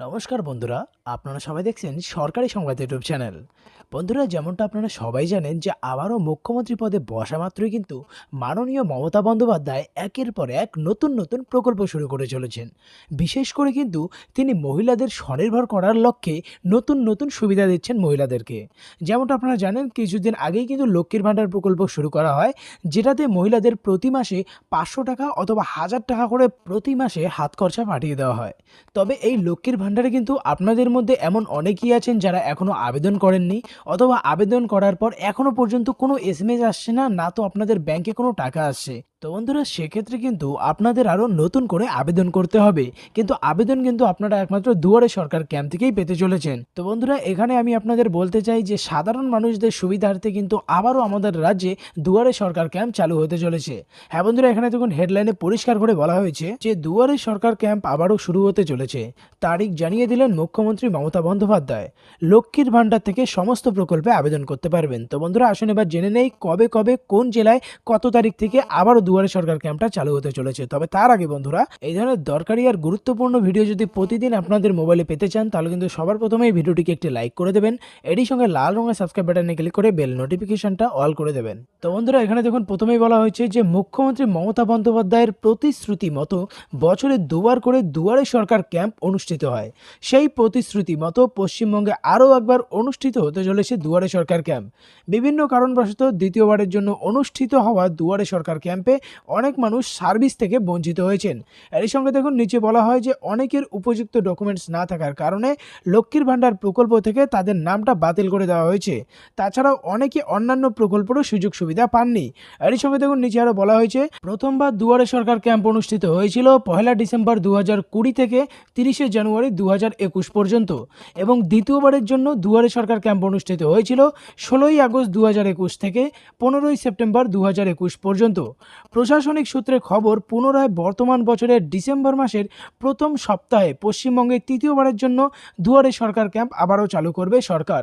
নমস্কার বন্ধুরা, আপনারা সবাই দেখছেন সরকারি সংবাদ ইউটিউব চ্যানেল। বন্ধুরা, যেমনটা আপনারা সবাই জানেন যে আবারও মুখ্যমন্ত্রী পদে বসা মাত্রই কিন্তু মাননীয় মমতা বন্দ্যোপাধ্যায় একের পর এক নতুন নতুন প্রকল্প শুরু করে চলেছেন। বিশেষ করে কিন্তু তিনি মহিলাদের স্বনির্ভর করার লক্ষ্যে নতুন নতুন সুবিধা দিচ্ছেন মহিলাদেরকে। যেমনটা আপনারা জানেন, কিছুদিন আগেই কিন্তু লক্ষ্মীর ভাণ্ডার প্রকল্প শুরু করা হয়, যেটাতে মহিলাদের প্রতি মাসে 500 টাকা অথবা 1000 টাকা করে প্রতি মাসে হাত খরচা পাঠিয়ে দেওয়া হয়। তবে এই লক্ষ্মীর ভাণ্ডারে কিন্তু আপনাদের মধ্যে এমন অনেকেই আছেন যারা এখনও আবেদন করেননি, অথবা আবেদন করার পর এখনও পর্যন্ত কোনো এসএমএস আসছে না, না তো আপনাদের ব্যাংকে কোনো টাকা আসছে। তো বন্ধুরা, সেক্ষেত্রে কিন্তু আপনাদের আরও নতুন করে আবেদন করতে হবে। কিন্তু আবেদন কিন্তু আপনারা একমাত্র দুয়ারে সরকার ক্যাম্প থেকেই পেতে চলেছেন। তো বন্ধুরা, এখানে আমি আপনাদের বলতে চাই যে সাধারণ মানুষদের সুবিধার্থে কিন্তু আবারও আমাদের রাজ্যে দুয়ারে সরকার ক্যাম্প চালু হতে চলেছে। হ্যাঁ বন্ধুরা, এখানে দেখুন হেডলাইনে পরিষ্কার করে বলা হয়েছে যে দুয়ারে সরকার ক্যাম্প আবারও শুরু হতে চলেছে। তারিখ জানিয়ে দিলেন মুখ্যমন্ত্রী মমতা বন্দ্যোপাধ্যায়। লক্ষ্মীর ভাণ্ডার থেকে সমস্ত প্রকল্পে আবেদন করতে পারবেন। তো বন্ধুরা, আসুন এবার জেনে নেই কবে কবে কোন জেলায় কত তারিখ থেকে আবারও দুয়ারে সরকার ক্যাম্পটা চালু হতে চলেছে। তবে তার আগে বন্ধুরা, এই ধরনের দরকারি আর গুরুত্বপূর্ণ ভিডিও যদি প্রতিদিন আপনাদের মোবাইলে পেতে চান, তাহলে কিন্তু সবার প্রথমে এই ভিডিওটিকে একটি লাইক করে দেবেন। এরই সঙ্গে লাল রঙের সাবস্ক্রাইব বাটনে ক্লিক করে বেল নোটিফিকেশনটা অল করে দেবেন। তো বন্ধুরা, এখানে দেখুন প্রথমেই বলা হয়েছে যে মুখ্যমন্ত্রী মমতা বন্দ্যোপাধ্যায়ের প্রতিশ্রুতি মতো বছরে দুবার করে দুয়ারে সরকার ক্যাম্প অনুষ্ঠিত হয়। সেই প্রতিশ্রুতি মতো পশ্চিমবঙ্গে আরও একবার অনুষ্ঠিত হতে চলেছে দুয়ারে সরকার ক্যাম্প। বিভিন্ন কারণবশত দ্বিতীয়বারের জন্য অনুষ্ঠিত হওয়া দুয়ারে সরকার ক্যাম্পে অনেক মানুষ সার্ভিস থেকে বঞ্চিত হয়েছেন। এর সঙ্গে দেখুন নিচে বলা হয় যে অনেকের উপযুক্ত ডকুমেন্টস না থাকার কারণে লক্ষ্মীর ভাণ্ডার প্রকল্প থেকে তাদের নামটা বাতিল করে দেওয়া হয়েছে। তাছাড়াও অনেকে অন্যান্য প্রকল্পেরও সুযোগ সুবিধা পাননি। এর সঙ্গে দেখুন নিচে আরও বলা হয়েছে, প্রথমবার দুয়ারে সরকার ক্যাম্প অনুষ্ঠিত হয়েছিল 1 ডিসেম্বর 2020 থেকে 30 জানুয়ারি 2021 পর্যন্ত, এবং দ্বিতীয়বারের জন্য দুয়ারে সরকার ক্যাম্প অনুষ্ঠিত হয়েছিল 16 আগস্ট 2021 থেকে 15 সেপ্টেম্বর 2021 পর্যন্ত। প্রশাসনিক সূত্রে খবর, পুনরায় বর্তমান বছরের ডিসেম্বর মাসের প্রথম সপ্তাহে পশ্চিমবঙ্গে তৃতীয়বারের জন্য দুয়ারে সরকার ক্যাম্প আবারও চালু করবে সরকার।